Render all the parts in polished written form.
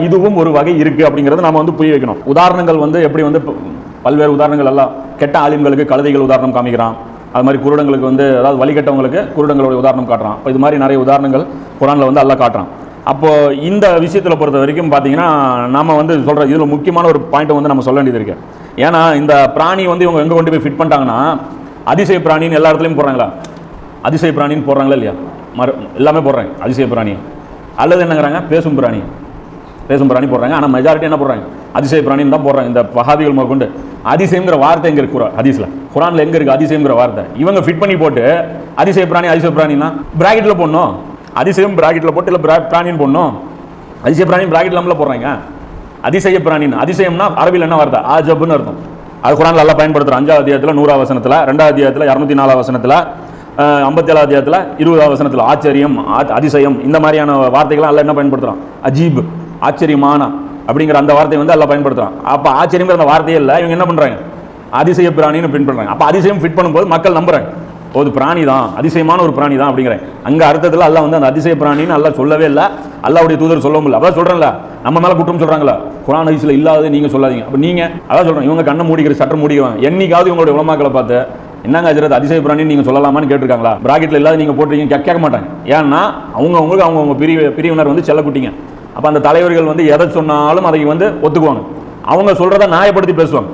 இதுவும் ஒரு வகை இருக்கு அப்படிங்கறது நாம வந்து புரிய வைக்கணும். உதாரணங்கள் வந்து எப்படி வந்து பல்வேறு உதாரணங்கள் எல்லாம் கெட்ட ஆலிம்களுக்கு கழுதைகள் உதாரணம் காமிக்கிறான், அது மாதிரி குருடங்களுக்கு வந்து அதாவது வழிகட்டவங்களுக்கு குருடங்களுடைய உதாரணம் காட்டுறான். இது மாதிரி நிறைய உதாரணங்கள் குர்ஆன்ல வந்து அல்லாஹ் காட்டுறான். அப்போ இந்த விஷயத்தில் பொறுத்த வரைக்கும் பார்த்தீங்கன்னா நாம வந்து சொல்ற இதில் முக்கியமான ஒரு பாயிண்ட் வந்து நம்ம சொல்ல வேண்டியது இருக்கு. ஏன்னா இந்த பிராணி வந்து இவங்க எங்கே கொண்டு போய் ஃபிட் பண்ணிட்டாங்கன்னா அதிசய பிராணின்னு எல்லா இடத்துலையும் போடுறாங்களா, அதிசய பிராணின்னு போடுறாங்களா இல்லையா, எல்லாமே போடுறாங்க அதிசய பிராணி, அல்லது என்னங்கிறாங்க பேசும் பிராணி, பேசும் பிராணி போடுறாங்க. ஆனால் மெஜாரிட்டி என்ன போடுறாங்க, அதிசய பிராணின்னு தான் போடுறாங்க. இந்த வஹாபிகள் முதற்கொண்டு அதிசயங்கிற வார்த்தை எங்கே இருக்கு ஹதீஸ்ல, குர்ஆன்ல எங்கே இருக்கு அதிசயங்கிற வார்த்தை? இவங்க ஃபிட் பண்ணி போட்டு அதிசய பிராணினா பிராக்கெட்டில் போடணும், அதிசயம் பிராக்கெட்டில் போட்டு இல்லை பிராணின்னு போடணும், அதிசய பிராணி பிராக்கெட் இல்லாமல் போடுறாங்க. அதிசய பிராணின்னு, அதிசயம்னா அரபியில் என்ன வார்த்தை, ஆஜப்னு அர்த்தம். அது குர்ஆன்ல நல்லா பயன்படுத்துகிறோம். 5ஆம் அத்தியாயத்தில் 100ஆம் வசனத்தில், 2ஆம் அத்தியாயத்தில் 204ஆம் வசனத்தில், 57ஆம் அத்தியாயத்தில் 20ஆம் வசனத்தில் ஆச்சரியம் அதிசயம் இந்த மாதிரியான வார்த்தைகள்லாம் எல்லாம் என்ன பயன்படுத்துகிறான், அஜீப் ஆச்சரியமான அப்படிங்கிற அந்த வார்த்தை வந்து எல்லாம் பயன்படுத்துகிறான். அப்போ ஆச்சரியங்கிற அந்த வார்த்தையே இல்லை, இவங்க என்ன பண்ணுறாங்க அதிசய பிராணின்னு பிரிண்ட் பண்ணுறாங்க. அப்போ அதிசயம் ஃபிட் பண்ணும்போது மக்கள் நம்புறாங்க, ஒரு பிராணி தான், அதிசயமான ஒரு பிராணி தான் அப்படிங்கிற அங்க அர்த்தத்தில் அல்லாஹ் வந்து அந்த அதிசய பிராணின்னு அல்லாஹ் சொல்லவே இல்லை, அல்லாஹ்வுடைய தூதர் சொல்லவும் இல்லை. அதான் சொல்றேன்ல, நம்ம மேல குற்றம் சொல்றாங்களா, குர்ஆன் ஹதீஸ்ல இல்லாதது நீங்க சொல்லாதீங்க. அப்ப நீங்க அதான் சொல்றேன், இவங்க கண்ணை மூடிக்கிற சட்டம் மூடிக்குவாங்க. என்னைக்காவது இவங்களுடைய உலமாக்களை பார்த்து என்னங்க ஹஜ்ரத் அதிசய பிராணின்னு நீங்க சொல்லலாமான்னு கேட்டிருக்காங்களா? பிராக்கெட்ல இல்லாத நீங்க போட்டுருக்கீங்க கேட்க மாட்டாங்க. ஏன்னா அவங்க பிரிவினர் வந்து செல்லக்குட்டிங்க. அப்ப அந்த தலைவர்கள் வந்து எதை சொன்னாலும் அதை வந்து ஒத்துக்குவாங்க, அவங்க சொல்றதை நியாயப்படுத்தி பேசுவாங்க.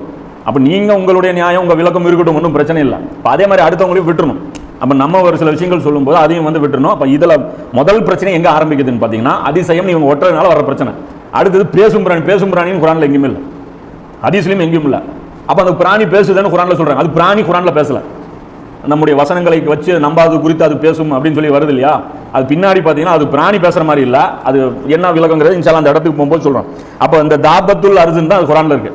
அப்ப நீங்க உங்களுடைய நியாயம் உங்க விளக்கம் இருக்கட்டும், ஒன்றும் பிரச்சனை இல்லை. அதே மாதிரி அடுத்தவங்களையும் விட்டுறணும். அப்ப நம்ம ஒரு சில விஷயங்கள் சொல்லும் போது அதையும் வந்து விட்டுறணும். அப்ப இதுல முதல் பிரச்சனை எங்க ஆரம்பிக்குதுன்னு பாத்தீங்கன்னா அதிசயம் இவங்க ஒட்டுறதுனால வர பிரச்சனை. அடுத்தது பேசும் பிராணின்னு குர்ஆன்ல எங்கேயும் இல்லை, ஹதீஸ்லயும் எங்கேயும் இல்லை. அப்ப அந்த பிராணி பேசுதுன்னு குர்ஆன்ல சொல்றாங்க, அது பிராணி குர்ஆன்ல பேசல, நம்முடைய வசனங்களை வச்சு நம்பாது குறித்து அது பேசும் அப்படின்னு சொல்லி வருது இல்லையா, அது பின்னாடி பாத்தீங்கன்னா அது பிராணி பேசுற மாதிரி இல்ல, அது என்ன விளக்கங்கிறது இன்ஷால்லா அந்த இடத்துக்கு போகும்போது சொல்றோம். அப்ப இந்த தாபத்துல் அர்ஸுன்னு தான் குர்ஆன்ல இருக்கு,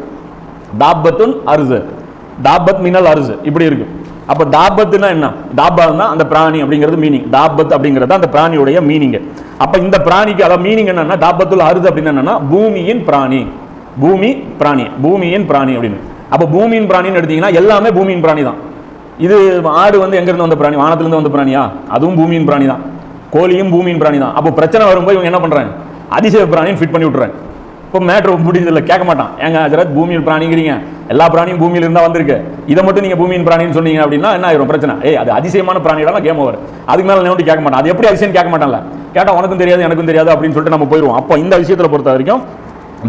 தாபத்துன் அர்ஸ், தாபத் மினல் அர்ஸ் இப்படி இருக்கு. அப்ப தாபத்துனா என்ன, தாபான்னா அந்த பிராணி அப்படிங்கிறது மீனிங், தாபத் அப்படிங்கிறது அந்த பிராணியுடைய மீனிங். அப்ப இந்த பிராணிக்கு அத மீனிங் என்னன்னா தாபத்துல் அர்ஸ் அப்படின்னு என்னன்னா பூமியின் பிராணி, பூமி பிராணி, பூமியின் பிராணி அப்படின்னு. அப்ப பூமியின் பிராணின்னு எடுத்தீங்கன்னா எல்லாமே பூமியின் பிராணி தான். இது ஆடு வந்து எங்க இருந்து வந்த பிராணி, வானத்திலிருந்து வந்த பிராணியா, அதுவும் பூமியின் பிராணி தான். கோழியும் பூமியின் பிராணி தான். அப்போ பிரச்சனை வரும்போது இவங்க என்ன பண்றாங்க, அதிசய பிராணின்னு ஃபிட் பண்ணி விட்டுறாங்க. இப்போ மேட்ரு முடிஞ்சதில்லை, கேட்க மாட்டான், ஏங்க ஹஜ்ரத் பூமியின் பிராணிங்கிறீங்க, எல்லா பிராணியும் பூமியில இருந்தா வந்திருக்கு, இதை மட்டும் நீங்க பூமியின் பிராணின்னு சொன்னீங்க அப்படின்னா என்ன ஆயிரும் பிரச்சனை, அது அதிசயமான பிராணியோட கேம் ஓவர். அதுக்கு மேல நோட்டி கேட்க மாட்டான், அது எப்படி அதிசயம் கேட்க மாட்டான்ல, கேட்டா உனக்கும் தெரியாது எனக்கும் தெரியாது அப்படின்னு சொல்லிட்டு நம்ம போயிடுவோம். அப்போ இந்த விஷயத்துல பொறுத்த வரைக்கும்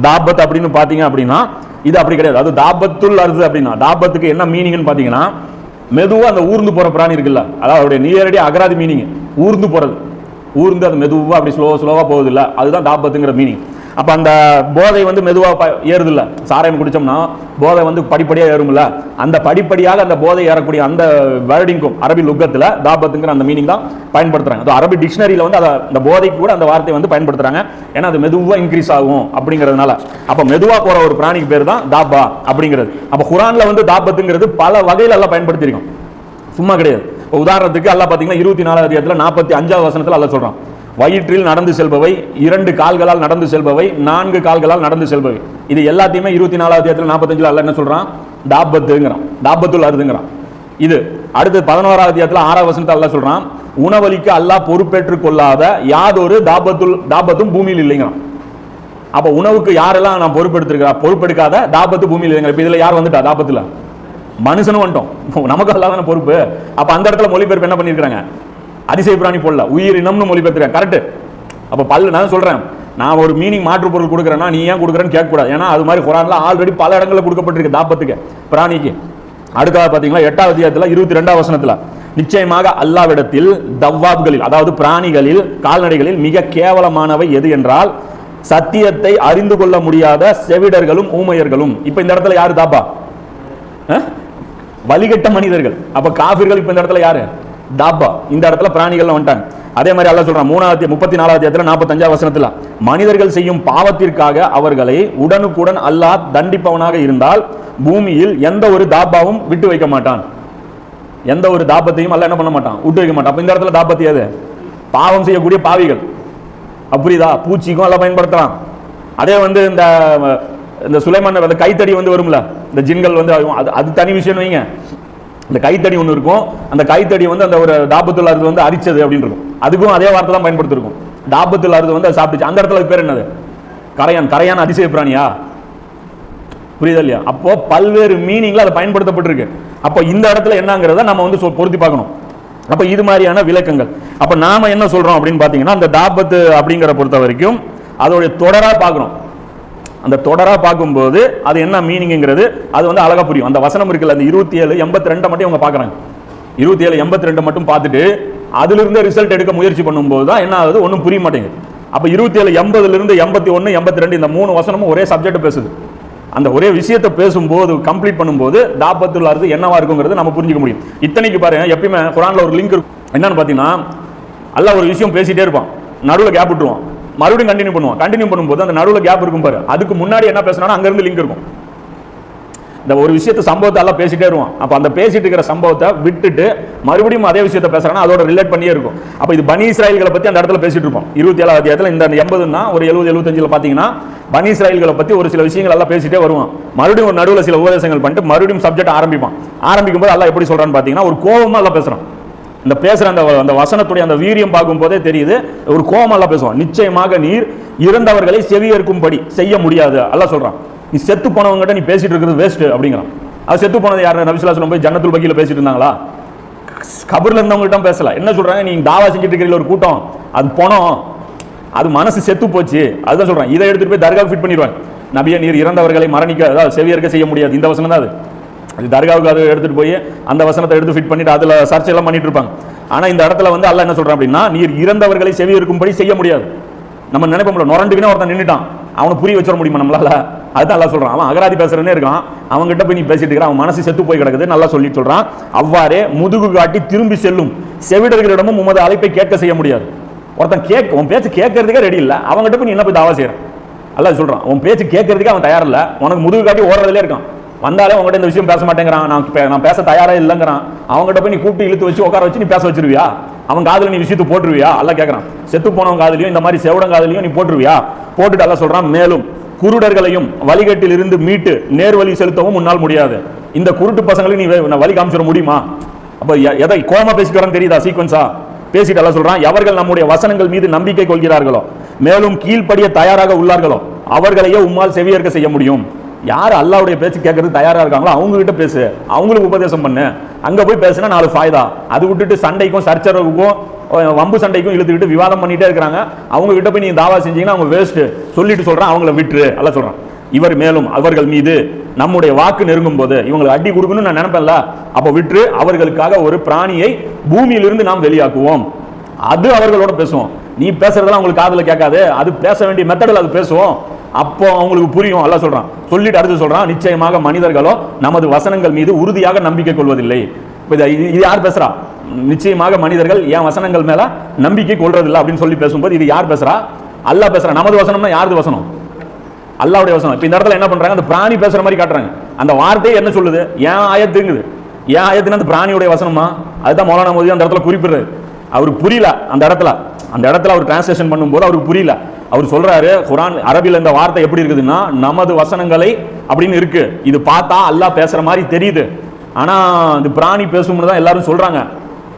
தாபத் அப்படின்னு பாத்தீங்க அப்படின்னா இது அப்படி கிடையாது. அது தாபத்துல் அர்ஸ் அப்படின்னா தாபத்துக்கு என்ன மீனிங்னு பாத்தீங்கன்னா மெதுவா அந்த ஊர்ந்து போற பிராணி இருக்குல்ல, அதாவது அவருடைய நேரடி அகராதி மீனிங் ஊர்ந்து போறது, ஊர்ந்து அது மெதுவா அப்படி ஸ்லோவா போகுது இல்ல, அதுதான் தாபத்துங்கிற மீனிங். அப்ப அந்த போதை வந்து மெதுவா ஏறுது இல்ல, சாராயம் குடிச்சோம்னா போதை வந்து படிப்படியா ஏறும்ல, அந்த படிப்படியாக அந்த போதை ஏறக்கூடிய அந்த வேர்டிங்கும் அரபி லுகத்துல தாபத்துங்கிற அந்த மீனிங் தான் பயன்படுத்துறாங்க. அது அரபி டிக்ஷனரியில வந்து அந்த போதைக்கு கூட அந்த வார்த்தையை வந்து பயன்படுத்துறாங்க, ஏன்னா அது மெதுவா இன்க்ரீஸ் ஆகும் அப்படிங்கிறதுனால. அப்ப மெதுவா போற ஒரு பிராணிக்கு பேர் தான் தாபா அப்படிங்கிறது. அப்ப குர்ஆன்ல வந்து தாபத்துங்கிறது பல வகையில எல்லாம் பயன்படுத்தியிருக்கோம், சும்மா கிடையாது. உதாரணத்துக்கு அல்லாஹ் பாத்தீங்கன்னா 24ஆம் அத்தியாயத்துல 45ஆவது வசனத்துல அல்லாஹ் சொல்றான், வயிற்றில் நடந்து செல்பவை, 2 கால்களால் நடந்து செல்பவை, 4 கால்களால் நடந்து செல்பவை. இது எல்லாத்தையுமே 24ஆவது அத்தியாயத்துல 45ல அல்லாஹ் என்ன சொல்றான், தாபத்துங்கிறான், தாபத்துல் அர்துங்கிறான். இது அடுத்து 11ஆவது அத்தியாயத்துல 6ஆவது வசனத்துல அல்லாஹ் சொல்றான், உணவளிக்க அல்லாஹ் பொறுப்பேற்றுக் கொள்ளாத யாதொரு தாபத்தும் பூமியில் இல்லைங்கிறான். அப்ப உணவுக்கு யாரெல்லாம் நான் பொறுப்பெடுக்காத தாபத்து பூமியில் இல்லைங்கிற. இப்ப இதுல யார் வந்துட்டா தாபத்துல, மனுஷனும் வந்துட்டோம், நமக்கு அல்லாஹ் தான பொறுப்பு. அப்ப அந்த இடத்துல மொழிபெயர்ப்பு என்ன பண்ணிருக்காங்க, அதிசய பிராணி போடல, உயிரினம்னு மொழிபெயர்த்துறாங்க. கரெக்ட். அப்ப நான் சொல்றேன், நான் ஒரு மீனிங் மாற்று பொருள் கொடுக்குறேன்னா நீ ஏன் கொடுக்குறேன்னு கேட்க கூடாது, ஏன்னா அது மாதிரி குர்ஆன்ல ஆல்ரெடி பல இடங்களில் கொடுக்கப்பட்டிருக்கு தாபத்துக்கு பிராணிக்கு. அடுத்தது பாத்தீங்கன்னா 8ஆவது அத்தியாயத்துல 22ஆவது வசனத்துல நிச்சயமாக அல்லாஹ்விடத்தில் தவ்வாப்களில் அதாவது பிராணிகளில் கால்நடைகளில் மிக கேவலமானவை எது என்றால் சத்தியத்தை அறிந்து கொள்ள முடியாத செவிடர்களும் ஊமையர்களும். இப்ப இந்த இடத்துல யாரு தாபா, வழிகட்ட மனிதர்கள். அப்ப காபிர்கள் இப்ப இந்த இடத்துல யாரு, தாபா. இந்த இடத்துல பிராணிகள் வந்துட்டாங்க. அதே மாதிரி அல்லாஹ் சொல்றான் 34ஆவது அத்தியாயத்துல 45ஆவது வசனத்துல மனிதர்கள் செய்யும் பாவத்திற்காக அவர்களை உடனுக்குடன் அல்லாஹ் தண்டிப்பவனாக இருந்தால் பூமியில் எந்த ஒரு தாபாவும் விட்டு வைக்க மாட்டான், எந்த ஒரு தாபத்தையும் அல்லாஹ் என்ன பண்ண மாட்டான், விட்டு வைக்க மாட்டான். அப்ப இந்த இடத்துல தாபத்து எது, பாவம் செய்யக்கூடிய பாவிகள். அப்படிதா பூச்சிக்கும் எல்லாம் பயன்படுத்தலாம். அதே வந்து இந்த சுலைமான் அந்த கைத்தடி வந்து வரும்ல, இந்த ஜின்கள் வந்து அது தனி விஷயம் வைங்க. இந்த கைத்தடி ஒன்று இருக்கும், அந்த கைத்தடி வந்து அந்த ஒரு தாபத்துல் அர்து வந்து அரிச்சது அப்படின்னு இருக்கும், அதுக்கும் அதே வார்த்தை தான் பயன்படுத்திருக்கும். தாபத்துல் அர்து வந்து சாப்பிட்டுச்சு, அந்த இடத்துல பேர் என்னது, கரையான் அதிசய பிராணியா? புரியுதா இல்லையா? அப்போ பல்வேறு மீனிங்ல அதை பயன்படுத்தப்பட்டிருக்கு. அப்போ இந்த இடத்துல என்னங்கிறத நம்ம வந்து பொருத்தி பார்க்கணும். அப்ப இது மாதிரியான விளக்கங்கள். அப்ப நாம என்ன சொல்றோம் அப்படின்னு பாத்தீங்கன்னா, அந்த தாபத்து அப்படிங்கிற பொறுத்த வரைக்கும் அதோடைய தொடரா பார்க்கணும். அந்த தொடரா பார்க்கும்போது அது என்ன மீனிங்கிறது அது வந்து அழகா புரியும். அந்த வசனம் இருக்குல்ல, அந்த 27:82 மட்டும் இவங்க பார்க்கறாங்க. 27:82 மட்டும் பார்த்துட்டு அதுல இருந்து ரிசல்ட் எடுக்க முயற்சி பண்ணும்போது தான் என்ன ஆகுது, ஒன்றும் புரிய மாட்டேங்குது. அப்ப 27:80 81 82 இந்த 3 வசனமும் ஒரே சப்ஜெக்ட் பேசுது. அந்த ஒரே விஷயத்தை பேசும்போது கம்ப்ளீட் பண்ணும்போது தாபத்துல் அர்து என்னவா இருக்குங்கிறது நம்ம புரிஞ்சுக்க முடியும். இத்தனைக்கு பாருங்க, எப்பயுமே குர்ஆன்ல ஒரு லிங்க் இருக்கும். என்னன்னு பாத்தீங்கன்னா, அல்லாஹ் ஒரு விஷயம் பேசிட்டே இருப்பான், நடுவில் கேப் விட்டுருவான், மறுபடியும் கண்டினியூ பண்ணுவான். கண்டினியூ பண்ணும்போது அந்த நடுவில் கேப் இருக்கும் பாரு, அதுக்கு முன்னாடி என்ன பேசுறானோ அங்க இருந்து லிங்க் இருக்கும். இந்த ஒரு விஷயத்தை சம்பவத்தை எல்லாம் பேசிட்டே இருவான். அப்ப அந்த பேசிட்டு இருக்கிற சம்பவத்தை விட்டுட்டு மறுபடியும் அதே விஷயத்தை பேசுறானா அதோட ரிலேட் பண்ணியே இருக்கும். அப்ப இது பனி இஸ்ராயல்களை பத்தி அந்த இடத்துல பேசிட்டு இருப்போம். 27வது அத்தியாயத்துல இந்த 80ன்னா ஒரு 70 75 பாத்தீங்கன்னா பனி இஸ்ராயல்களை பத்தி ஒரு சில விஷயங்கள் எல்லாம் பேசிட்டே வருவான். மறுபடியும் ஒரு நடுவில் சில உபதேசங்கள் பண்ணிட்டு மறுபடியும் சப்ஜெக்ட் ஆரம்பிப்பான். ஆரம்பிக்கும் போது அல்லாஹ் எப்படி சொல்றான்னு பாத்தீங்கன்னா, ஒரு கோபமா எல்லாம் பேசுறான். இந்த பேசுற அந்த வசனத்துடைய அந்த வீரியம் பார்க்கும் போதே தெரியுது, ஒரு கோபமா எல்லாம் பேசுவான். நிச்சயமாக நீர் இறந்தவர்களை செவியேற்கும்படி செய்ய முடியாது அல்லாஹ் சொல்றான். நீ செத்து போனவங்ககிட்ட நீ பேசிட்டு இருக்கிறது வேஸ்ட் அப்படிங்கிறான். அது செத்து போனது யாரு? நபி ஸல்லல்லாஹு அலைஹி வஸல்லம் போய் ஜன்னத்துல் பகீல பேசிட்டு இருந்தாங்களா? கபர்ல இருந்தவங்ககிட்ட பேசல. என்ன சொல்றாங்க, நீங்க தாவா செஞ்சுட்டு இருக்கிற ஒரு கூட்டம், அது போனோம், அது மனசு செத்து போச்சு, அதுதான் சொல்றாங்க. இதை எடுத்துட்டு போய் தர்காவுக்கு ஃபிட் பண்ணிடுவாங்க. நபியே நீர் இறந்தவர்களை மரணிக்க, அதாவது செவியேற்க செய்ய முடியாது, இந்த வசனம் தான் அது தர்காவுக்கு அதை எடுத்துட்டு போய் அந்த வசனத்தை எடுத்து ஃபிட் பண்ணிட்டு அதுல சர்ச்சை எல்லாம் பண்ணிட்டு இருப்பாங்க. ஆனா இந்த இடத்துல வந்து அல்லாஹ் என்ன சொல்றான் அப்படின்னா, நீர் இறந்தவர்களை செவியேற்கும்படி செய்ய முடியாது. நம்ம நினைப்போம்ல, நொரண்டுக்குன்னு ஒருத்தன் நின்றுட்டான், அவனை புரிய வச்சிட முடியுமா நம்மளால? அதுதான் அல்லாஹ் சொல்றான். அவன் அகராதி பேசுறனே இருக்கான், அவங்க கிட்ட போய் நீ பேசிட்டு இருக்கிற, அவன் மனசு செத்து போய் கிடக்குது நல்லா சொல்லிட்டு சொல்றான். அவ்வாறே முதுகு காட்டி திரும்பி செல்லும் செவிடர்களிடமும் உமது அழைப்பை கேட்க செய்ய முடியாது. ஒருத்தன் உன் பேச்சு கேட்கறதுக்கே ரெடி இல்லை, அவங்ககிட்ட போய் நீ என்ன போய் தாவா செய்யற? அல்லாஹ் சொல்றான், உன் பேச்சு கேட்கறதுக்கே அவன் தயார் இல்லை, உனக்கு முதுகு காட்டி ஓடுறதுலே இருக்கான். வந்தாலே உங்ககிட்ட இந்த விஷயம் பேச மாட்டேங்கிறான், நான் பேச தயாரா இல்லைங்கிறான். அவங்ககிட்ட போய் நீ கூப்பிட்டு இழுத்து வச்சு உட்கார வச்சு நீ பேச வச்சிருவியா? அவன் காதுல நீ விஷயத்தை போட்டுருவியா? அல்லாஹ் கேட்கறான். செத்து போனவன் காதுலயும் இந்த மாதிரி செவடன் காதுலயும் நீ போட்டுருவியா? போட்டுட்டு அல்லாஹ் சொல்றான், மேலும் குருடர்களையும் வழிகட்டில் இருந்து மீட்டு நேர்வழி செலுத்தவும் முன்னால் முடியாது. இந்த குருட்டு பசங்களுக்கு நீ வழி காமிச்சிட முடியுமா? அப்ப எதை கோமா பேசிட்டு வரான்னு தெரியுதா? சீக்வன்ஸா பேசிட்டு அல்லாஹ் சொல்றான், எவர்கள் நம்முடைய வசனங்கள் மீது நம்பிக்கை கொள்கிறார்களோ மேலும் கீழ்ப்படிய தயாராக உள்ளார்களோ அவர்களையே உம்மால் செவியேற்க செய்ய முடியும். யார் அல்லாஹ்வுடைய பேச்சு கேட்கறதுக்கு தயாரா இருக்காங்களோ அவங்க கிட்ட பேசு, அவங்களுக்கு உபதேசம் பண்ணு. அங்க போய் பேசினா 4 ஃபாய்தா. அது விட்டுட்டு சண்டைக்கும் சர்ச்சரவுக்கும் வம்பு சண்டைக்கும் இழுத்துக்கிட்டு விவாதம் பண்ணிட்டே இருக்காங்க. அவங்க கிட்ட போய் நீ தாவா செஞ்சீங்கன்னா அவங்க வேஸ்ட் சொல்லிட்டு சொல்றான், அவங்கள விட்டுரு அல்லாஹ் சொல்றான். இவர் மேலும் அவர்கள் மீது நம்முடைய வாக்கு நெருங்கும் போது இவங்களுக்கு அடி கொடுக்கணும்னு நான் நினைப்பேன்ல, அப்ப விட்டு அவர்களுக்காக ஒரு பிராணியை பூமியிலிருந்து நாம் வெளியாக்குவோம், அது அவர்களோட பேசுவோம். நீ பேசுறதெல்லாம் அவங்களுக்கு காதுல கேட்காது, அது பேச வேண்டிய மெத்தடில் அது பேசுவோம், அப்போ அவங்களுக்கு புரியும் அல்லாஹ் சொல்றான். சொல்லிட்டு அடுத்து சொல்றான், நிச்சயமாக மனிதர்களோ நமது வசனங்கள் மீது உறுதியாக நம்பிக்கை கொள்வதில்லை. இது யார் பேசுறா? நிச்சயமாக மனிதர்கள் என் வசனங்கள் மேல நம்பிக்கை கொள்றதில்லை அப்படின்னு சொல்லி பேசும்போது இது யார் பேசுறா? அல்லாஹ் பேசுறா. நமது வசனம்னா யாருது வசனம்? அல்லாஹ்வுடைய வசனம். இப்ப இந்த இடத்துல என்ன பண்றாங்க, அந்த பிராணி பேசுற மாதிரி காட்டுறாங்க. அந்த வார்த்தையை என்ன சொல்லுது? ஏன் ஆயத்துங்குது. ஏன் ஆயத்துன்னு அந்த பிராணியுடைய வசனமா? அதுதான் மௌலானா மோதி அந்த இடத்துல குறிப்பிடுறது. அவருக்கு புரியல அந்த இடத்துல அவர் டிரான்ஸ்லேஷன் பண்ணும்போது அவருக்கு புரியல. அவர் சொல்றாரு, குர்ஆன் அரபில இந்த வார்த்தை எப்படி இருக்குதுன்னா நமது வசனங்களை அப்படின்னு இருக்கு. இது பார்த்தா அல்லாஹ் பேசுற மாதிரி தெரியுது, ஆனா இந்த பிராணி பேசும்னு தான் எல்லாரும் சொல்றாங்க.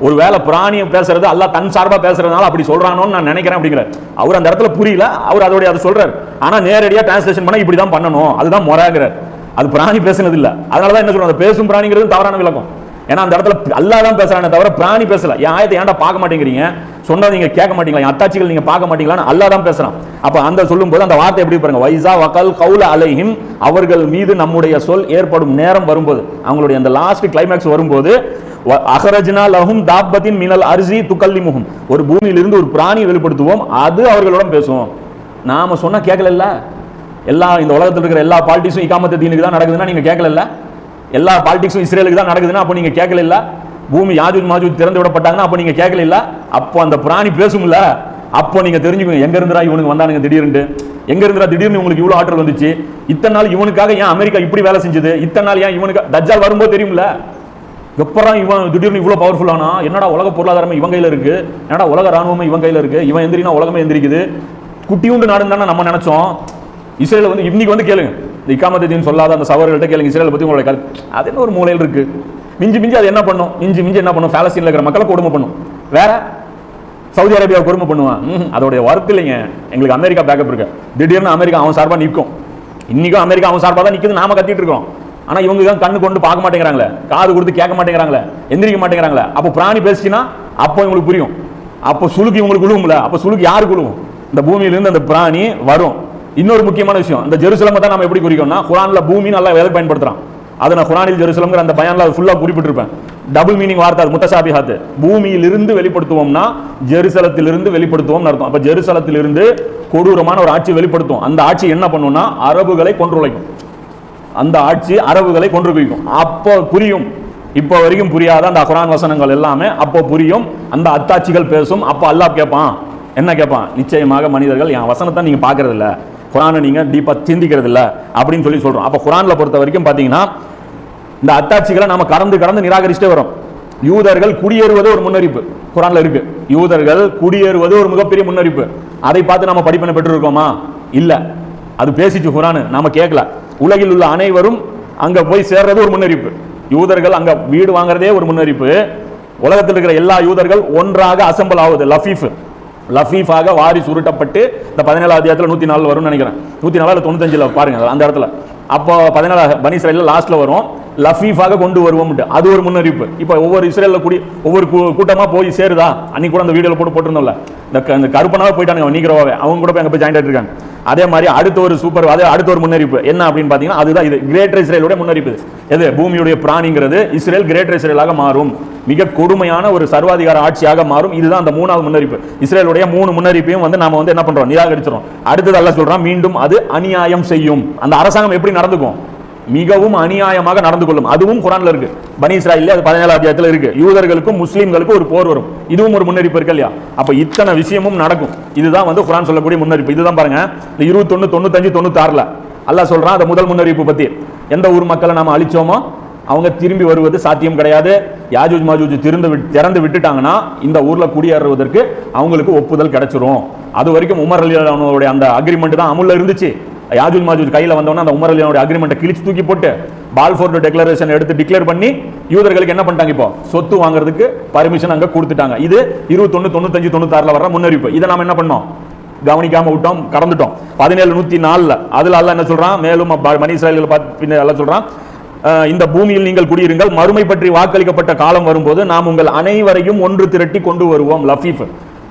ஒருவேளை பிராணி பேசுறது அல்லாஹ் தன் சார்பா பேசுறதுனால அப்படி சொல்றானோன்னு நான் நினைக்கிறேன் அப்படிங்கிறார். அவர் அந்த இடத்துல புரியல, அவர் அதோடைய அதை சொல்றாரு. ஆனா நேரடியா டிரான்ஸ்லேஷன் பண்ண இப்படிதான் பண்ணணும், அதுதான் முறைங்கிறார். அது பிராணி பேசுனது இல்ல. அதனாலதான் என்ன சொல்றாங்க, பேசும் பிராணிங்கிறது தவறான விளக்கம். ஏன்னா அந்த இடத்துல அல்லாஹ் தான் பேசுறானே தவிர பிராணி பேசல. என் ஆயத்தை ஏன்டா பார்க்க மாட்டேங்கிறீங்க, சொன்னா நீங்க கேட்க மாட்டீங்களா, என் அத்தாட்சிகள் நீங்க பார்க்க மாட்டீங்களான்னு அல்லாஹ் தான் பேசுறான். அப்ப அந்த சொல்லும் போது அந்த வார்த்தை எப்படி பாருங்க, வைசா வகல் கவுல அலைஹிம், அவர்கள் மீது நம்முடைய சொல் ஏற்படும் நேரம் வரும்போது, அவங்களுடைய அந்த லாஸ்ட் கிளைமேக்ஸ் வரும்போது, அஹ்ரஜ்னா லஹும் தாப்பத்தின் மினல் அர்ஸி துகல்லிமுஹும், ஒரு பூமியிலிருந்து ஒரு பிராணி வெளிப்படுத்துவோம், அது அவர்களோட பேசுவோம். நாம சொன்னா கேட்கல. எல்லா இந்த உலகத்தில் இருக்கிற எல்லா பாலிடிக்ஸும் இகாமத்து தீனுக்கு தான் நடக்குதுன்னா நீங்க கேட்கல. எல்லா பாலிடிக்ஸும் இஸ்ரேலுக்கு தான் நடக்குதுன்னா அப்போ நீங்க கேட்கல. பூமி யாஜூஜ் மாஜூஜ் திறந்து விடப்பட்டாங்கன்னா அப்போ நீங்க கேட்கல. அப்போ அந்த பிராணி பேசும்ல, அப்போ நீங்க தெரிஞ்சுக்கோங்க எங்க இருந்துடா இவனுக்கு வந்தானுங்க திடீர்னு, எங்க இருந்துடா திடீர்னு உங்களுக்கு இவ்வளவு ஆற்றல் வந்துச்சு, இத்தனை நாள் இவனுக்காக ஏன் அமெரிக்கா இப்படி வேலை செஞ்சது, இத்தனை நாள் ஏன் இவனுக்கு தஜ்ஜால் வரும்போது தெரியும்ல, எப்பறம் இவன் திடீர்னு இவ்வளவு பவர்ஃபுல்லானா, என்னடா உலக பொருளாதாரமே இவன் கையில இருக்கு, என்னடா உலக ராணுவமே இவன் கையில இருக்கு, இவன் எந்திரினா உலகமே எந்திரிக்குது, குட்டியூண்டு நாடுன்னு தானே நம்ம நினைச்சோம். இஸ்ரேல் வந்து இன்னைக்கு வந்து கேளுங்க, இந்த இகாமத்தீன் சொல்லாத அந்த சவர்கள்ட்ட கேளுங்க இஸ்ரேல் பத்தி உங்களுடைய கருத்து. அது என்ன ஒரு மூலையில் இருக்கு, மிஞ்சி அது என்ன பண்ணும், மிஞ்சி என்ன பண்ணும், பாலஸ்தீன்ல இருக்கிற மக்களை கொடுமை பண்ணும். வேற சவுதி அரேபியா கொடுமை பண்ணுவான். அதோடைய ஒர்க் இல்லைங்க. எங்களுக்கு அமெரிக்கா பேக்கப் இருக்கு. திடீர்னு அமெரிக்கா அவன் சார்பாக நிற்கும். இன்னைக்கும் அமெரிக்கா அவன் சார்பாக தான் நிற்குது, நாம கத்திட்டு இருக்கோம். ஆனா இவங்க தான் கண்ணு கொண்டு பார்க்க மாட்டேங்கிறாங்களே, காது கொடுத்து கேட்க மாட்டேங்கிறாங்களே, எந்திரிக்க மாட்டேங்கிறாங்களே. அப்போ பிராணி பேசிச்சுன்னா அப்போ இவங்களுக்கு புரியும். அப்போ சுளுக்கு இவங்களுக்கு குழுவும்ல. அப்போ சுளுக்கு யாரு குழுவும்? இந்த பூமியிலிருந்து அந்த பிராணி வரும். இன்னொரு முக்கியமான விஷயம், இந்த ஜெருசலமை தான் நம்ம எப்படி குறிக்கோம்னா, குரான்ல பூமி நல்லா வேலை பயன்படுத்துறான். அதை நான் குரானில் ஜெருசலம்ங்கிற அந்த பயான்ல ஃபுல்லா குறிப்பிட்டிருப்பேன். டபுள் மீனிங் வார்த்தை முத்தசாபிஹாத். பூமியிலிருந்து வெளிப்படுத்துவோம்னா ஜெருசலத்திலிருந்து வெளிப்படுத்துவோம் அர்த்தம். அப்ப ஜெருசலத்திலிருந்து கொடூரமான ஒரு ஆட்சி வெளிப்படுத்தும். அந்த ஆட்சி என்ன பண்ணும்னா அரபுகளை கொன்றுழைக்கும். அந்த ஆட்சி அரபுகளை கொன்று குவிக்கும். அப்போ புரியும். இப்போ வரைக்கும் புரியாத அந்த குர்ஆன் வசனங்கள் எல்லாமே அப்போ புரியும். அந்த அத்தாட்சிகள் பேசும். அப்போ அல்லாஹ் கேட்பான், என்ன கேட்பான்? நிச்சயமாக மனிதர்கள் என் வசனத்தை நீங்க பாக்குறது இல்ல, குர்ஆனை நீங்க டீப்பா சிந்திக்கிறது இல்ல அப்படின்னு சொல்றோம். அப்ப குர்ஆன்ல பொறுத்த வரைக்கும் பாத்தீங்கன்னா இந்த அத்தாட்சிகளை நாம கடந்து நிராகரிச்சுட்டே வரோம். யூதர்கள் குடியேறுவது ஒரு முன்னறிப்பு குர்ஆன்ல இருக்கு. யூதர்கள் குடியேறுவது ஒரு மிகப்பெரிய முன்னறிப்பு. அதை பார்த்து நாம படிப்பினை பெற்று இருக்கோமா? இல்ல. அது பேசிச்சு குர்ஆன், நாம கேட்கல. உலகில் உள்ள அனைவரும் அங்க போய் சேர்றது ஒரு முன்னறிப்பு. யூதர்கள் அங்க வீடு வாங்குறதே ஒரு முன்னறிப்பு. உலகத்தில் இருக்கிற எல்லா யூதர்கள் ஒன்றாக அசம்பிள் ஆகுது. லஃபீஃபாக வாரி சுருட்டப்பட்டு இந்த 17 அத்தியாயத்தில் 104 வரும்னு நினைக்கிறேன். 104 95 பாருங்க அந்த இடத்துல. அப்போ 17 பனி இஸ்ரேல்ல லாஸ்ட்ல வரும், லஃபீஃபாக கொண்டு வருவோம். அது ஒரு முன்னறிப்பு. இப்போ ஒவ்வொரு இஸ்ரேல்ல ஒவ்வொரு கூட்டமா போய் சேருதா? அன்னைக்கு கூட அந்த வீடியோல போட்டிருந்தோம்ல, இந்த கருப்பனாக போயிட்டாங்க நீக்கிறவாவே, அவங்க கூட போய் அங்க போய் ஜாயின் ஆகிருக்காங்க. அதே மாதிரி அடுத்த ஒரு முன்னறிப்பு என்ன அப்படின்னு பாத்தீங்கன்னா, அதுதான் இது கிரேட்டர் இஸ்ரேலுடைய முன்னறிப்பு. எது? பூமியுடைய பிராணிங்கிறது இஸ்ரேல் கிரேட்டர் இஸ்ரேலாக மாறும், மிக கொடுமையான ஒரு சர்வாதிகார ஆட்சியாக மாறும். இதுதான் அந்த 3வது முன்னறிப்பு. இஸ்ரேலுடைய 3 முன்னறிப்பையும் நாம என்ன பண்றோம்? நிராகரிச்சிரோம். அடுத்தது அல்லாஹ் சொல்றான், மீண்டும் அது அநியாயம் செய்யும். அந்த அரசாங்கம் எப்படி நடந்துக்கும்? மிகவும் அநியாயமாக நடந்து கொள்ளும். அதுவும் குர்ஆன்ல இருக்கு. பனி இஸ்ராயீல்ல அது 17 அத்தியாயத்துல இருக்கு. யூதர்களுக்கும் முஸ்லிம்களுக்கும் ஒரு போர் வரும். இதுவும் ஒரு முன்னறிப்பு இருக்கு இல்லையா? அப்ப இத்தனை விஷயமும் நடக்கும். இதுதான் குர்ஆன் சொல்லக்கூடிய முன்னறிப்பு. இதுதான் பாருங்க, இந்த 21, 95, 96ல அல்லாஹ் சொல்றான் அந்த முதல் முன்னறிப்பு பத்தி. எந்த ஊர் மக்களை நாம அழிச்சோமோ அவங்க திரும்பி வருவது சாத்தியம் கிடையாது. யாஜூஜ் மாஜூஜ் திறந்து விட்டுட்டாங்கன்னா இந்த ஊர்ல குடியேறுவதற்கு அவங்களுக்கு ஒப்புதல் கிடைச்சிரும். அது வரைக்கும் உமர் ரலியல்லாஹு அன்ஹுடைய அந்த அக்ரிமெண்ட் தான் அமுல்ல இருந்துச்சு. யாஜூஜ் மாஜூஜ் கையில வந்தவொடனே அந்த உமர் ரலியல்லாஹு அக்ரிமெண்ட்டை கிழிச்சு தூக்கி போட்டு பால்ஃபோர் டிக்ளரேஷன் எடுத்து டிக்ளேர் பண்ணி யூதர்களுக்கு என்ன பண்ணிட்டாங்க? இப்போ சொத்து வாங்குறதுக்கு பர்மிஷன் அங்க கொடுத்துட்டாங்க. இது 21, 95, 96ல வர முன்னறிப்பு. இதை நாம என்ன பண்ணோம்? கவனிக்காம விட்டோம், கடந்துட்டோம். 17, 104 அதுல அல்லாஹ் என்ன சொல்றான்? மேலும் பனி இஸ்ராயீல்களை பார்த்து அல்லாஹ் சொல்றான், இந்த பூமியில் நீங்கள் குடியிருங்கள், மறுமை பற்றி வாக்களிக்கப்பட்ட காலம் வரும்போது நாம் உங்கள் அனைவரையும் ஒன்று திரட்டி கொண்டு வருவோம். லஃபீஃப்.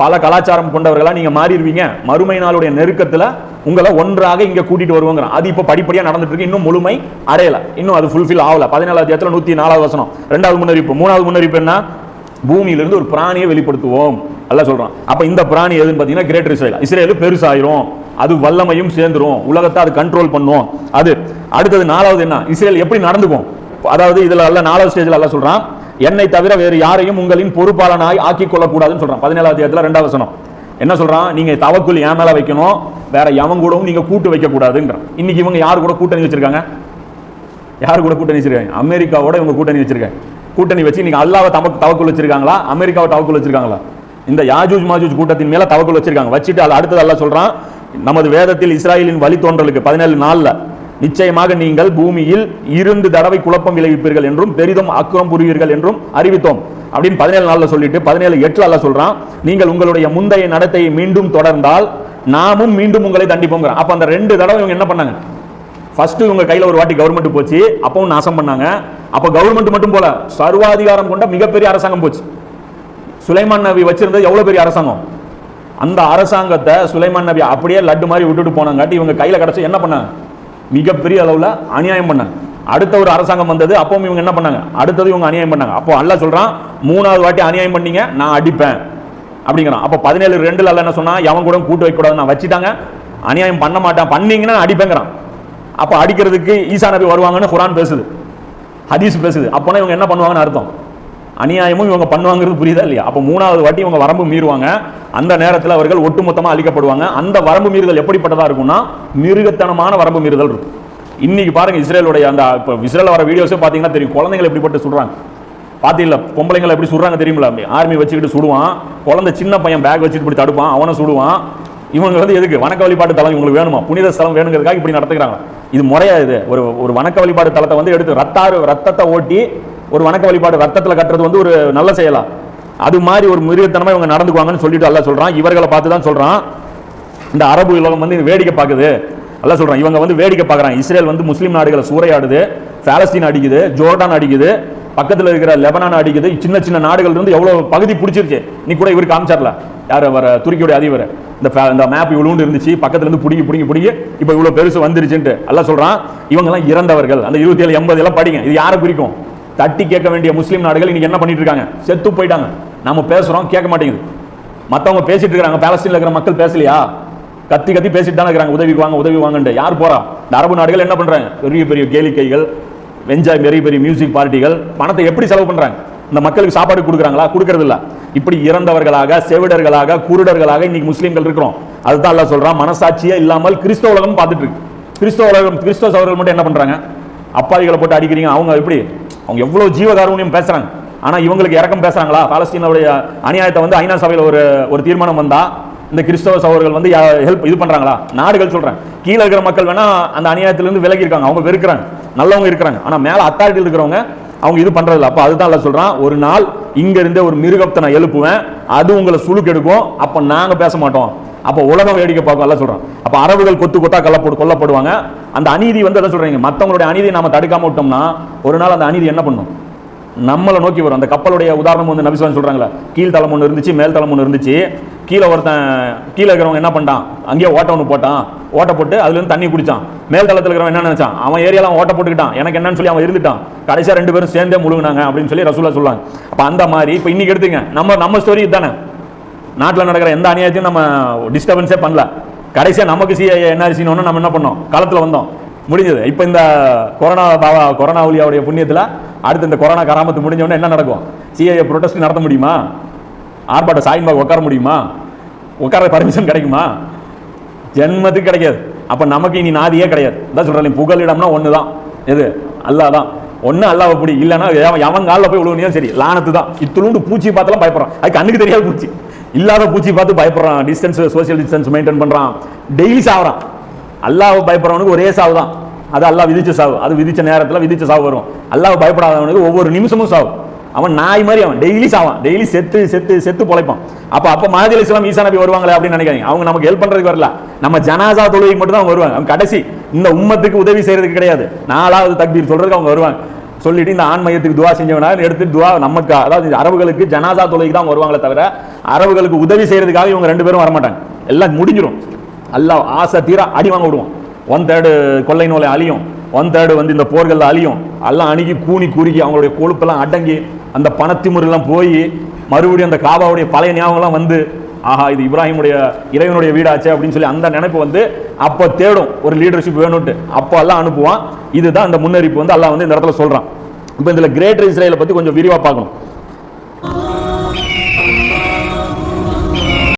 பல கலாச்சாரம் கொண்டவர்களா நீங்க மாறிடுவீங்க, மறுமை நாளுடைய நெருக்கத்துல உங்களை ஒன்றாக இங்க கூட்டிட்டு வருவாங்க. அது இப்ப படிப்படியா நடந்துட்டு இருக்கு, இன்னும் முழுமை அடையல, இன்னும் அது ஃபுல்ஃபில் ஆகல. 17 அத்தியாயத்துல 104 வசனம் 2வது முன்னறிப்பு. 3வது முன்னறிப்பு என்ன? பூமியிலிருந்து ஒரு பிராணியை வெளிப்படுத்துவோம் அல்லாஹ் சொல்றான். அப்ப இந்த பிராணி எதுன்னு பாத்தீங்கன்னா கிரேட்டர் இஸ்ரேல். இஸ்ரேல் பெருசாயிரும், அது வல்லமையும் சேர்ந்துரும், உலகத்தை அது கண்ட்ரோல் பண்ணும். அது அடுத்தது 4வது என்ன? இஸ்ரேல் எப்படி நடந்துக்கும்? அதாவது இதுல அல்ல 4வது ஸ்டேஜ்ல அல்லாஹ் சொல்றான், என்னை தவிர வேறு யாரையும் உங்களின் பொறுப்பாளனாய் ஆக்கிக் கொள்ளக்கூடாதுன்னு சொல்றான். 17 அத்தியாயத்துல 2வது வசனம் என்ன சொல்றான்? நீங்க தவக்குல் என் மேல வைக்கணும், வேற எவன் கூடவும் நீங்க கூட்டு வைக்க கூடாதுன்றான். இன்னைக்கு இவங்க யாரு கூட கூட்டணி வச்சிருக்காங்க? யாரு கூட கூட்டணி வச்சிருக்காங்க? அமெரிக்காவோட இவங்க கூட்டணி வச்சிருக்காங்க. கூட்டணி வச்சு நீங்க அல்லாஹ்வை தவக்குல் வச்சிருக்காங்களா? அமெரிக்காவை தவக்குல் வச்சிருக்காங்களா? இந்த யாஜூஜ் மாஜூஜ் கூட்டத்தின் மேல தவக்குல் வச்சிருக்காங்க. வச்சுட்டு அடுத்தது அல்லாஹ் சொல்றான், நமது வேதத்தில் இஸ்ராயலின் வழித்தோன்றலுக்கு 17:4 நிச்சயமாக நீங்கள் பூமியில் 2 தடவை குழப்பம் விளைவிப்பீர்கள் என்றும் பெரிதும் அக்குறம் புரிவீர்கள் என்றும் அறிவித்தோம் அப்படின்னு 17:4 சொல்லிட்டு 17:8 அல்லாஹ் சொல்றான், நீங்கள் உங்களுடைய முந்தைய நடத்தையை மீண்டும் தொடர்ந்தால் நாமும் மீண்டும் உங்களை தண்டிப்போம். அப்ப அந்த 2 தடவை இவங்க என்ன பண்ணாங்க? ஃபர்ஸ்ட் இவங்க கையில ஒரு வாட்டி கவர்மெண்ட் போச்சு, அப்பவும் நாசம் பண்ணாங்க. அப்ப கவர்மெண்ட் மட்டும் போல சர்வாதிகாரம் கொண்ட மிகப்பெரிய அரசாங்கம் போச்சு. சுலைமான் நபி வச்சிருந்தது எவ்வளவு பெரிய அரசாங்கம்? அந்த அரசாங்கத்தை சுலைமான் நபி அப்படியே லட்டு மாதிரி விட்டுட்டு போனாங்காட்டி இவங்க கையில கிடைச்சு என்ன பண்ணாங்க? மிகப்பெரிய அளவுல அநியாயம் பண்ணாங்க. அடுத்த ஒரு அரசாங்கம் வந்தது, அப்பவும் இவங்க என்ன பண்ணாங்க? அடுத்தது இவங்க அநியாயம் பண்ணாங்க. அப்போ அல்லாஹ் சொல்றான், 3வது வாட்டி அநியாயம் பண்ணீங்க, நான் அடிப்பேன் அப்படிங்கிறான். அப்போ 17:2 அல்லாஹ் என்ன சொன்னா, எவன் கூட கூட்டு வைக்க கூடாது, நான் வச்சுட்டாங்க, அநியாயம் பண்ண மாட்டான், பண்ணீங்கன்னா அடிப்பேங்கிறான். அப்போ அடிக்கிறதுக்கு ஈசா நபி வருவாங்கன்னு குர்ஆன் பேசுது, ஹதீஸ் பேசுது. அப்போனா இவங்க என்ன பண்ணுவாங்கன்னு அர்த்தம்? அநியாயமும் இவங்க பண்ணுவாங்கிறது புரியுதா இல்லையா? அப்போ 3வது வாட்டி இவங்க வரம்பு மீறுவாங்க. அந்த நேரத்தில் அவர்கள் ஒட்டுமொத்தமாக அழிக்கப்படுவாங்க. அந்த வரம்பு மீறுதல் எப்படிப்பட்டதா இருக்கும்னா மிருகத்தனமான வரம்பு மீறுதல் இருக்கும். இன்னைக்கு பாருங்க இஸ்ரேலுடைய அந்த இஸ்ரேல் வர வீடியோஸே பார்த்தீங்கன்னா தெரியும், குழந்தைங்களை எப்படிப்பட்டு சுடுறாங்க பார்த்தீங்களா? பொம்பளைங்களை எப்படி சுடுறாங்க தெரியுமில்ல? ஆர்மி வச்சுக்கிட்டு சுடுவான், குழந்தை சின்ன பையன் பேக் வச்சுட்டு இப்படி தடுப்பான், அவனை சுடுவான். இவங்க எதுக்கு? வணக்க வழிபாட்டு தலம் இவங்களுக்கு வேணுமா? புனித ஸ்தலம் வேணுங்கிறதுக்காக இப்படி நடத்துக்கிறாங்க. இது முறையா? இது ஒரு வணக்க வழிபாடு தலத்தை எடுத்து ரத்தத்தை ஓட்டி ஒரு வணக்க வழிபாடு ரத்தத்தில் கட்டுறது ஒரு நல்ல செயலா? அது மாதிரி ஒரு மிருகத்தனமா இவங்க நடந்துக்குவாங்கன்னு சொல்லிட்டு அல்லாஹ் சொல்றான். இவர்களை பார்த்து தான் சொல்றான், இந்த அரபு உலகம் வந்து வேடிக்கை பார்க்குது. அல்லாஹ் சொல்றான், இவங்க வந்து வேடிக்கை பார்க்குறாங்க. இஸ்ரேல் வந்து முஸ்லீம் நாடுகளை சூறையாடுது, பாலஸ்தீன் அடிக்குது, ஜோர்டான் அடிக்குது, பக்கத்தில் இருக்கிற லெபனான் அடிக்குது. சின்ன சின்ன நாடுகள் இருந்து எவ்வளவு பகுதி பிடிச்சிருச்சு. நீ கூட இவருக்கு காமிச்சார்ல, யார் வர துருக்கியோட அதிபர், இந்த மேப் இவ்வளவு இருந்துச்சு, பக்கத்துல இருந்து பிடிங்கி இப்ப இவ்வளவு பெருசு வந்துருச்சுட்டு அல்லாஹ் சொல்றான். இவங்க எல்லாம் இறந்தவர்கள். அந்த 27 80 எல்லாம் படிங்க. இது யாரை குறிக்கும்? தட்டி கேட்க வேண்டிய முஸ்லீம் நாடுகள் இன்னைக்கு என்ன பண்ணிட்டு இருக்காங்க? செத்து போயிட்டாங்க. நம்ம பேசுறோம், கேட்க மாட்டேங்குது. மற்றவங்க பேசிட்டு இருக்காங்க. பாலஸ்தீன்ல இருக்கிற மக்கள் பேசலையா? கத்தி கத்தி பேசிட்டு தானே இருக்கிறாங்க, உதவி வாங்கன்னு. யார் போறா? இந்த அரபு நாடுகள் என்ன பண்றாங்க? பெரிய பெரிய கேளிக்கைகள், என்ஜாய், பெரிய பெரிய மியூசிக் பார்ட்டிகள், பணத்தை எப்படி செலவு பண்றாங்க? இந்த மக்களுக்கு சாப்பாடு கொடுக்குறாங்களா? கொடுக்கறது இல்ல. இப்படி இறந்தவர்களாக, செவிடர்களாக, குருடர்களாக இன்னைக்கு முஸ்லீம்கள் இருக்கிறோம். அதுதான் அல்லாஹ் சொல்றான், மனசாட்சியே இல்லாமல் கிறிஸ்தவ உலகம் பார்த்துட்டு இருக்கு. கிறிஸ்தவ சகோதரர்கள் மட்டும் என்ன பண்றாங்க? அப்பாவிகளை போட்டு அடிக்கிறீங்க. அவங்க எப்படி? அவங்க எவ்வளவு ஜீவகாருண்யம் பேசுறாங்க. ஆனா இவங்களுக்கு இறக்கம் பேசுறாங்களா? பாலஸ்தீனுடைய அநியாயத்தை வந்து ஐநா சபையில் ஒரு தீர்மானம் வந்தா இந்த கிறிஸ்தவ சகோதரர்கள் வந்து ஹெல்ப் இது பண்றாங்களா? நாடுகள் சொல்றாங்க. கீழே இருக்கிற மக்கள் வேணா அந்த அநியாயத்திலிருந்து விலகி இருக்காங்க, அவங்க வெறுக்கிறாங்க, நல்லவங்க இருக்கிறாங்க. ஆனா மேல அத்தாரிட்டி இருக்கிறவங்க அவங்க இது பண்றது இல்லை. அப்ப அதுதான் அல்லாஹ் சொல்றான், ஒரு நாள் இங்க இருந்தே ஒரு மிருகத்தை நான் எழுப்புவேன், அது உங்களை சுழுக்கு எடுக்கும், அப்ப நாங்க பேச மாட்டோம், அப்ப உலகம் வேடிக்கை பார்க்கும். அல்லாஹ் சொல்றான். அப்ப அரபுகள் கொத்து கொத்தா கொல்லப்படுவாங்க. அந்த அநீதி வந்து என்ன சொல்றீங்க? மற்றவங்களுடைய அநீதியை நாம தடுக்காம விட்டோம்னா ஒரு நாள் அந்த அநீதி என்ன பண்ணும்? நம்மளை நோக்கி வரும். அந்த கப்பலுடைய உதாரணம் வந்து நபி ஸல்லல்லாஹு சொல்றாங்களா, கீழ்த்தளம் ஒன்று இருந்துச்சு, மேல் தளம் ஒன்று இருந்துச்சு. கீழே இருக்கிறவங்க என்ன பண்ணிட்டான்? அங்கேயே ஓட்ட ஒன்று போட்டான், ஓட்ட போட்டு அதுல இருந்து தண்ணி குடிச்சான். மேல் தளத்தில் இருக்கிறவன் என்ன நினைச்சான்? அவன் ஏரியாலாம் ஓட்ட போட்டுக்கிட்டான், எனக்கு என்னன்னு சொல்லி அவன் இருந்துட்டான். கடைசியா 2 பேரும் சேர்ந்தே முழுங்கினாங்க அப்படின்னு சொல்லி ரசூலுல்லாஹ் சொல்லுவாங்க. அப்ப அந்த மாதிரி இப்ப இன்னைக்கு எடுத்துங்க, நம்ம ஸ்டோரி தானே. நாட்டில் நடக்கிற எந்த அநியாயத்தையும் நம்ம டிஸ்டர்பன்ஸே பண்ணல. கடைசியா நமக்கு சிஐஏ என்ஆர்சின்னு நம்ம என்ன பண்ணோம்? களத்தில் வந்தோம், முடிஞ்சது. இப்போ இந்த கொரோனா ஒலியாவுடைய புண்ணியத்தில் அடுத்து இந்த கொரோனா கராமத்து முடிஞ்சவொடனே என்ன நடக்கும்? சிஐஏ ப்ரொடெஸ்ட் நடத்த முடியுமா? ஆர்ப்பாட்ட சாயின்பாக உட்கார முடியுமா? உட்கார பர்மிஷன் கிடைக்குமா? ஜென்மத்துக்கு கிடைக்காது. அப்போ நமக்கு இனி நாதியே கிடையாது. அதான் சொல்கிறேன், புகலிடம்னா ஒன்று தான், எது? அல்லாஹ் தான். ஒன்று அல்லாஹ் அப்படி இல்லைன்னா எவன் காலில் போய் விழுவனியும் சரி, லானத்து தான். இத்துளுண்டு பூச்சி பார்த்தாலும் பயப்படுறான். அது கண்ணுக்கு தெரியாத பூச்சி, இல்லாத பூச்சி பார்த்து பயப்படுறான். டிஸ்டன்ஸ், சோசியல் டிஸ்டன்ஸ் மெயின்டைன் பண்ணுறான், டெய்லி சாவுறான். அல்லாஹ் பயப்படுறவனுக்கு ஒரே சாவு தான், அது அல்லாஹ் விதிச்ச சாவு. அது விதிச்ச நேரத்தில் விதிச்ச சாவு வரும். அல்லாஹ் பயப்படாதவனுக்கு ஒவ்வொரு நிமிஷமும் சாவு. அவன் நாய் மாதிரி, அவன் டெய்லி சாவான், டெய்லி செத்து செத்து செத்து பொழைப்பான். அப்ப மஹதி அலைஹிஸ்ஸலாம் ஈசா நபி வருவாங்களே அப்படின்னு நினைக்காதீங்க. அவங்க நமக்கு ஹெல்ப் பண்றதுக்கு வரல, நம்ம ஜனாசா தொழுகைக்கு மட்டும் தான் அவங்க வருவாங்க. அவங்க கடைசி இந்த உம்மத்துக்கு உதவி செய்யறதுக்கு கிடையாது, 4வது தக்பீர் சொல்றதுக்கு அவங்க வருவாங்க. சொல்லிட்டு இந்த ஆண் மையத்துக்கு துவா செஞ்சவனா எடுத்து துவா நமக்கு, அதாவது அரபுகளுக்கு ஜனாசா தொழுகைக்கு தான் வருவாங்களே தவிர அரபுகளுக்கு உதவி செய்யறதுக்காக இவங்க 2 பேரும் வரமாட்டாங்க. எல்லாம் முடிஞ்சிடும். அல்லாஹ் ஆசை தீர அடி வாங்க விடுவோம். 1/3 கொள்ளை நோலை அழியும், 1/3 வந்து இந்த போர்கள் அழியும். எல்லாம் அணுகி கூனி குறுகி அவங்களுடைய கொழுப்பெல்லாம் அடங்கி அந்த பணத்திமுறையெல்லாம் போய் மறுபடியும் அந்த காபாவுடைய பழைய ஞாபகம்லாம் வந்து, ஆஹா இது இப்ராஹிமுடைய இறைவனுடைய வீடாச்சு அப்படின்னு சொல்லி அந்த நினைப்பு வந்து அப்போ தேடும். ஒரு லீடர்ஷிப் வேணும்ட்டு அப்போ எல்லாம் அனுப்புவான். இதுதான் அந்த முன்னறிப்பு வந்து அல்லாஹ் வந்து இந்த இடத்துல சொல்றான். இப்போ இதில் கிரேட்டர் இஸ்ரேலை பற்றி கொஞ்சம் விரிவாக பார்க்கணும்.